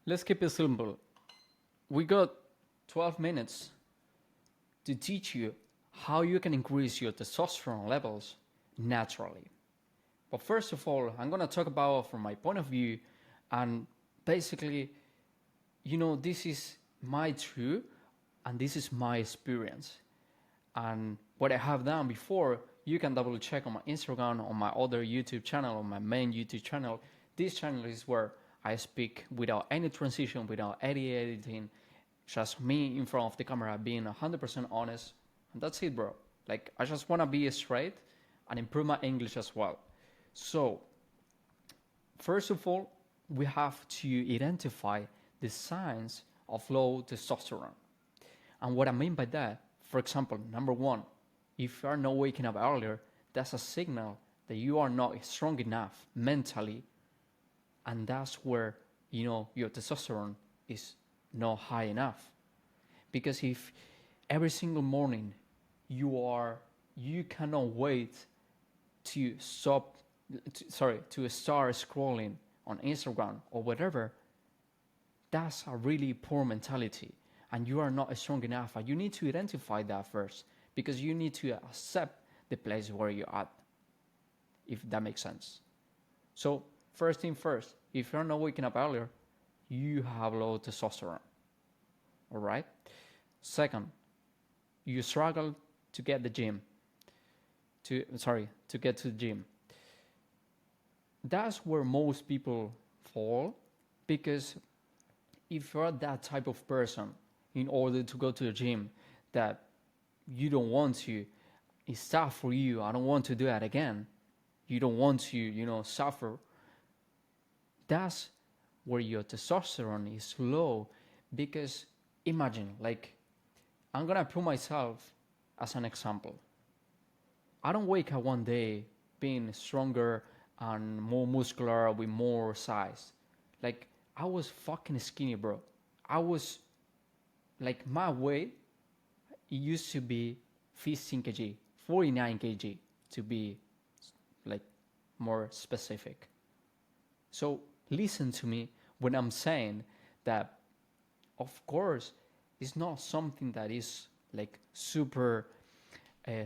Let's keep it simple. We got 12 minutes to teach you how you can increase your testosterone levels naturally. But first of all, I'm gonna talk about from my point of view, and basically, this is my truth and this is my experience. And what I have done before, you can double check on my Instagram, on my other YouTube channel, on my main YouTube channel. This channel is where I speak without any transition, without any editing, just me in front of the camera being 100% honest. And that's it, bro. Like, I just want to be straight and improve my English as well. So, first of all, we have to identify the signs of low testosterone. And what I mean by that, for example, number one, if you are not waking up earlier, that's a signal that you are not strong enough mentally, and that's where your testosterone is not high enough. Because if every single morning you cannot wait to to start scrolling on Instagram or whatever, that's a really poor mentality, and you are not strong enough. And you need to identify that first, because you need to accept the place where you're at, if that makes sense. So first thing first, if you're not waking up earlier, you have low testosterone. All right. Second, you struggle to get the gym. To get to the gym. That's where most people fall, because if you're that type of person, in order to go to the gym, that you don't want to, it's tough for you. I don't want to do that again. You don't want to, suffer. That's where your testosterone is low, because imagine, like, I'm gonna put myself as an example. I don't wake up one day being stronger and more muscular with more size. Like, I was fucking skinny, bro. I was like, my weight, it used to be 15 kg, 49 kg to be like more specific. So listen to me when I'm saying that, of course, it's not something that is like super, uh,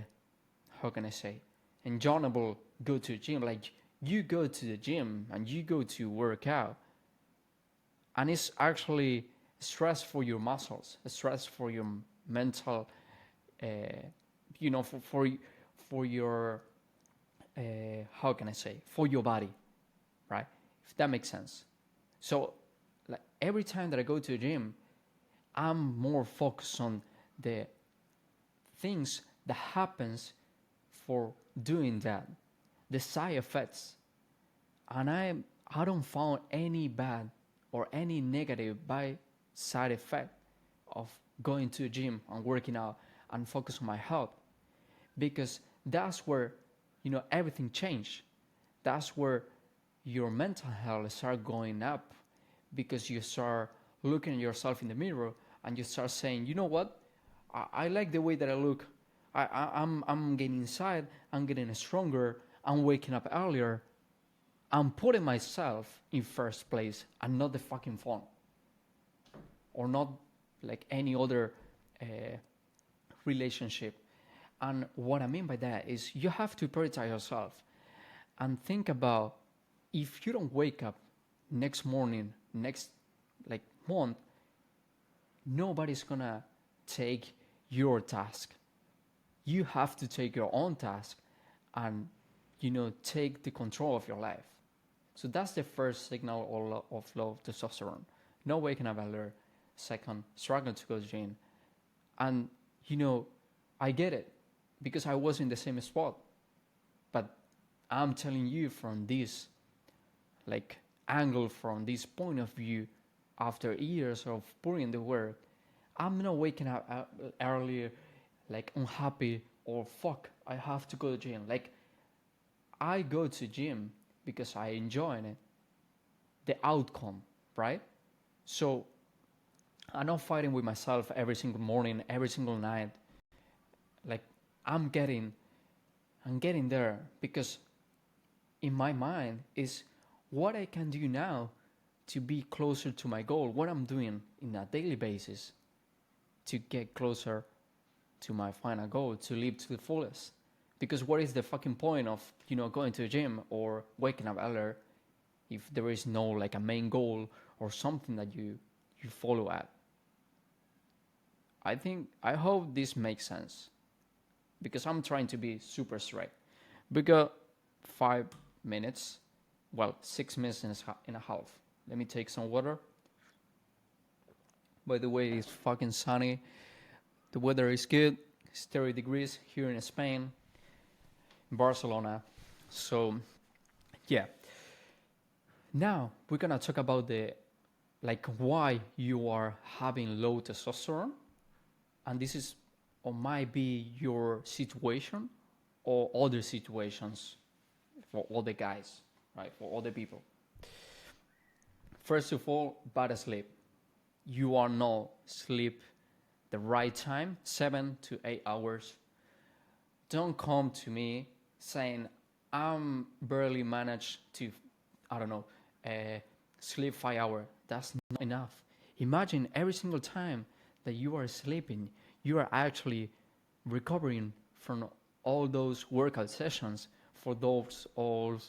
how can I say, enjoyable. Go to the gym, like, you go to the gym and you go to work out, and it's actually stress for your muscles, stress for your mental, uh, for your, how can I say, for your body, right? If that makes sense. So, like, every time that I go to the gym, I'm more focused on the things that happens for doing that, the side effects, and I don't find any bad or any negative by side effect of going to the gym and working out and focus on my health, because that's where everything changed. That's where your mental health start going up, because you start looking at yourself in the mirror and you start saying, you know what, I like the way that I look. I'm getting inside, I'm getting stronger, I'm waking up earlier, I'm putting myself in first place and not the fucking phone, or not like any other uh, relationship. And what I mean by that is you have to prioritize yourself and think about, if you don't wake up next morning, next like month, nobody's gonna take your task. You have to take your own task and take the control of your life. So that's the first signal of low testosterone. No waking up earlier. Second, struggling to go to the gym. And I get it, because I was in the same spot. But I'm telling you from this like angle, from this point of view, after years of putting in the work, I'm not waking up earlier like unhappy or fuck, I have to go to the gym. Like, I go to gym because I enjoy it, the outcome, right? So I'm not fighting with myself every single morning, every single night. Like, I'm getting there, because in my mind is what I can do now to be closer to my goal, what I'm doing in a daily basis to get closer to my final goal, to live to the fullest. Because what is the fucking point of, going to the gym or waking up earlier if there is no like a main goal or something that you follow at? I hope this makes sense, because I'm trying to be super straight. We got 5 minutes, well, 6 minutes and a half. Let me take some water. By the way, it's fucking sunny. The weather is good. It's 30 degrees here in Spain, in Barcelona. So, yeah. Now we're gonna talk about why you are having low testosterone, and this is or might be your situation or other situations for all the guys, right? For all the people. First of all, bad sleep. You are not sleep the right time, 7 to 8 hours. Don't come to me saying I'm barely managed to, I don't know, sleep 5 hours. That's not enough. Imagine every single time that you are sleeping, you are actually recovering from all those workout sessions, for those all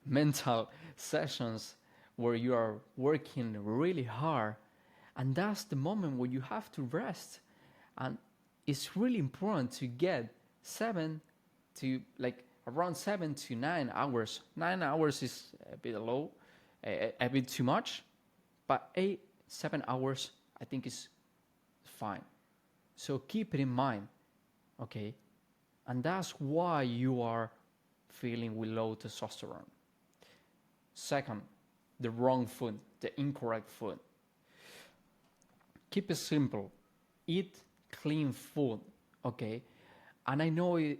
mental sessions where you are working really hard, and that's the moment where you have to rest. And it's really important to get around 7 to 9 hours. 9 hours is a bit low, a bit too much, but 7 hours I think is fine. So keep it in mind, okay? And that's why you are feeling with low testosterone. Second, the wrong food, the incorrect food. Keep it simple. Eat clean food, okay? And I know it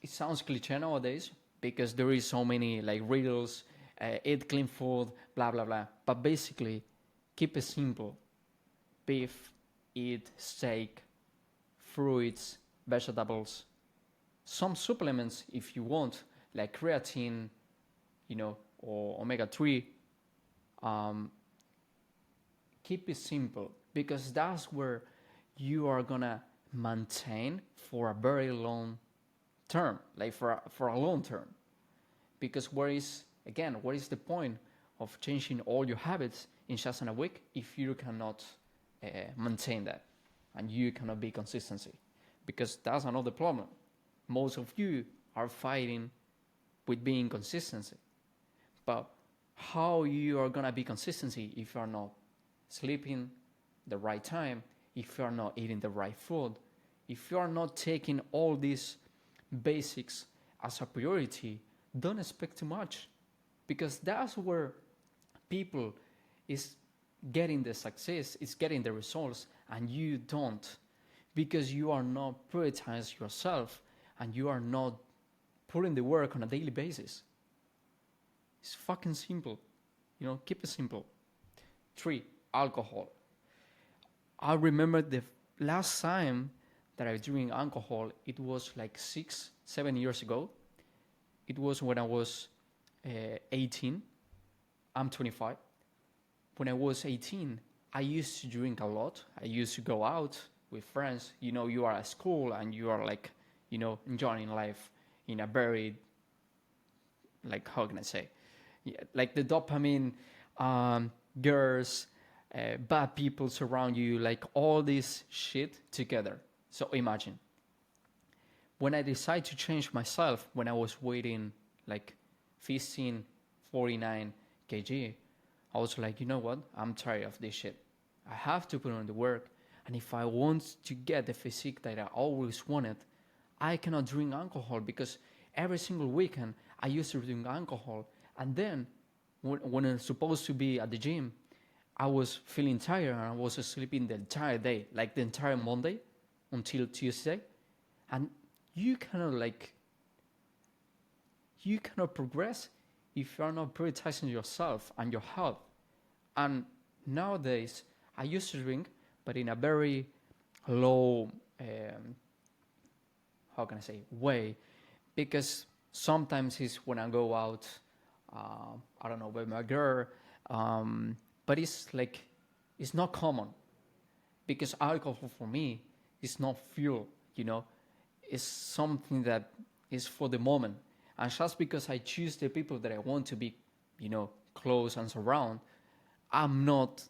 sounds cliche nowadays because there is so many like riddles, eat clean food, blah, blah, blah. But basically, keep it simple. Beef, eat steak, fruits, vegetables, some supplements if you want, like creatine, or omega-3. Keep it simple, because that's where you are gonna maintain for a very long term, like for a long term. Because what is the point of changing all your habits in just in a week if you cannot maintain that and you cannot be consistency? Because that's another problem. Most of you are fighting with being consistency. But how you are gonna be consistency if you are not sleeping the right time, if you are not eating the right food, if you are not taking all these basics as a priority? Don't expect too much, because that's where people is getting the success, is getting the results, and you don't, because you are not prioritizing yourself and you are not putting the work on a daily basis. It's fucking simple. Keep it simple. 3, alcohol. I remember the last time that I drank alcohol, it was like 6-7 years ago. It was when I was 18. I'm 25. When I was 18, I used to drink a lot. I used to go out with friends. You are at school and you are enjoying life in a very, how can I say? Yeah, like the dopamine, girls, bad people surround you, like all this shit together. So imagine, when I decided to change myself, when I was weighing like 49 kg, I was like, you know what? I'm tired of this shit. I have to put on the work. And if I want to get the physique that I always wanted, I cannot drink alcohol, because every single weekend I used to drink alcohol. And then when I was supposed to be at the gym, I was feeling tired and I was sleeping the entire day, like the entire Monday until Tuesday. And you cannot progress if you are not prioritizing yourself and your health. And nowadays, I used to drink, but in a very low, way, because sometimes it's when I go out I don't know, with my girl. But it's like, it's not common because alcohol for me is not fuel, you know, it's something that is for the moment. And just because I choose the people that I want to be, close and surround, I'm not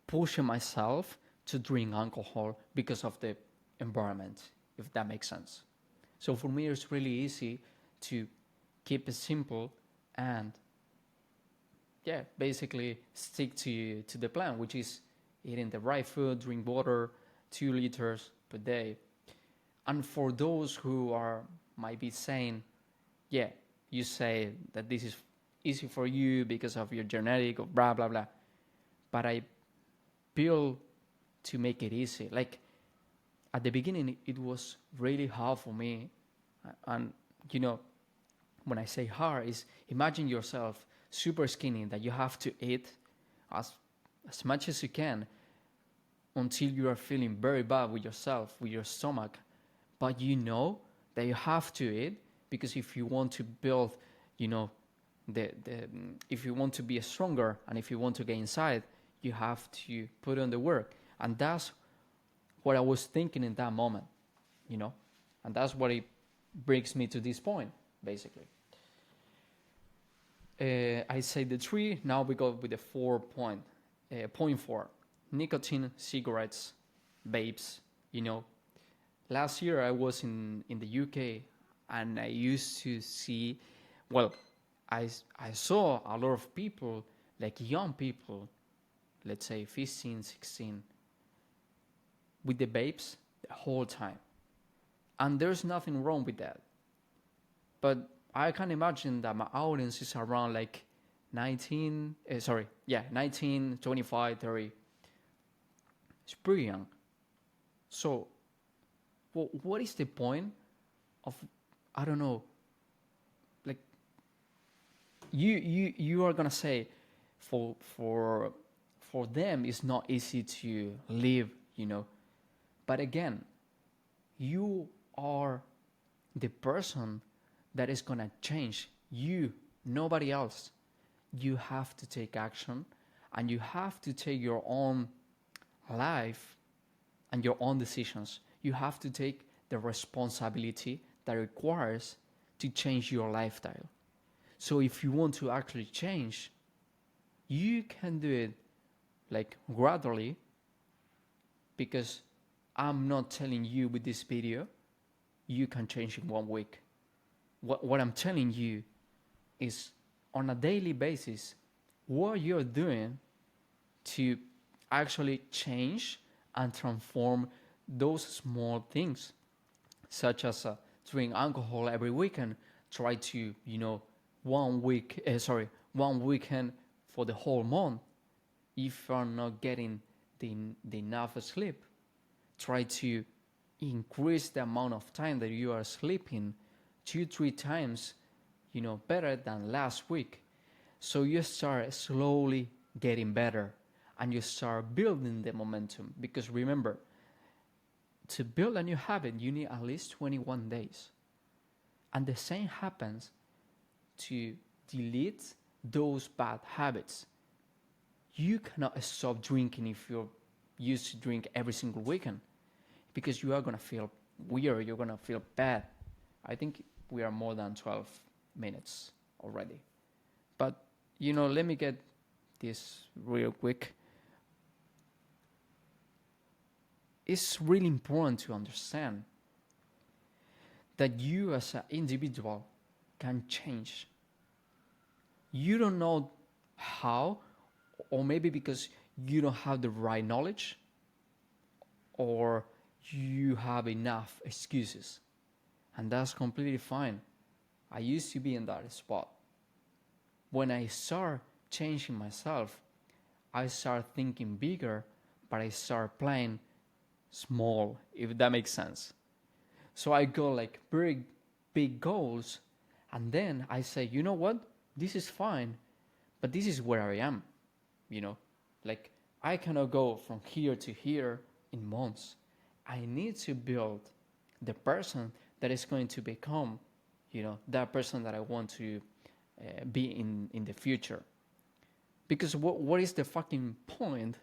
pushing myself to drink alcohol because of the environment, if that makes sense. So for me, it's really easy to keep it simple and, yeah, basically stick to the plan, which is eating the right food, drink water, 2 liters per day. And for those who are might be saying, yeah, you say that this is easy for you because of your genetic or blah blah blah, but I build to make it easy. Like at the beginning, it was really hard for me, and you know, when I say hard, is imagine yourself super skinny that you have to eat as as much as you can until you are feeling very bad with yourself, with your stomach, but you know that you have to eat because if you want to build, you know, the if you want to be stronger and if you want to get inside, you have to put on the work, and that's what I was thinking in that moment, you know, and that's what it brings me to this point, basically. I say the three. Now we go with the 4 point. Point four: nicotine, cigarettes, vapes. You know, last year I was in the UK, and I used to see, well, I saw a lot of people, like young people, let's say 15, 16, with the vapes the whole time, and there's nothing wrong with that. But I can imagine that my audience is around like 19, 19, 25, 30. It's pretty young. So, what is the point of, I don't know, like, you are gonna say, for them it's not easy to live, you know. But again, you are the person that is gonna change you, nobody else. You have to take action, and you have to take your own life and your own decisions. You have to take the responsibility that requires to change your lifestyle. So if you want to actually change, you can do it like gradually, because I'm not telling you with this video you can change in 1 week. What I'm telling you is on a daily basis what you're doing to actually change and transform those small things, such as drink alcohol every weekend. Try to, 1 weekend for the whole month. If you're not getting the enough sleep, try to increase the amount of time that you are sleeping 2-3 times, better than last week. So you start slowly getting better, and you start building the momentum, because remember, to build a new habit you need at least 21 days. And the same happens to delete those bad habits. You cannot stop drinking if you're used to drink every single weekend, because you are going to feel weird, you're going to feel bad. I think we are more than 12 minutes already. But, let me get this real quick. It's really important to understand that you as an individual can change. You don't know how, or maybe because you don't have the right knowledge, or you have enough excuses. And that's completely fine. I used to be in that spot. When I start changing myself, I start thinking bigger, but I start playing small, if that makes sense. So I go like very big goals, and then I say, you know what? This is fine, but this is where I am. Like, I cannot go from here to here in months. I need to build the person that is going to become, that person that I want to be in the future. Because what is the fucking point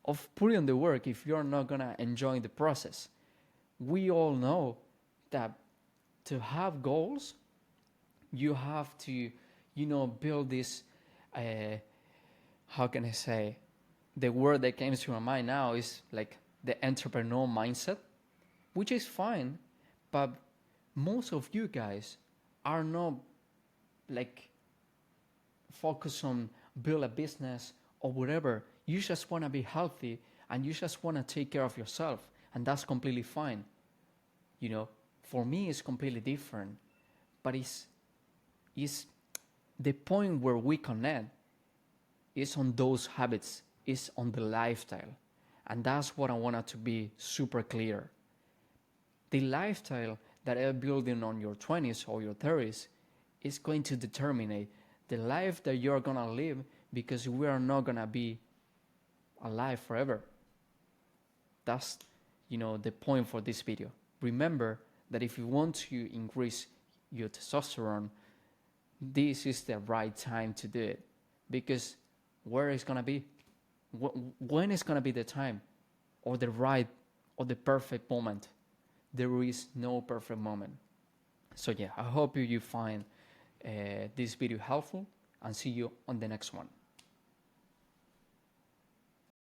of putting the work if you're not gonna enjoy the process? We all know that to have goals, you have to, build this. How can I say? The word that comes to my mind now is like the entrepreneur mindset, which is fine, but most of you guys are not like focused on build a business or whatever. You just want to be healthy and you just want to take care of yourself, and that's completely fine. For me it's completely different, but it's the point where we connect is on those habits, is on the lifestyle. And that's what I wanted to be super clear. The lifestyle that you're building on your 20s or your 30s is going to determine the life that you're going to live, because we are not going to be alive forever. That's, the point for this video. Remember that if you want to increase your testosterone, this is the right time to do it. Because where is going to be? When is going to be the time or the right or the perfect moment? There is no perfect moment. So yeah, I hope you find this video helpful, and see you on the next one.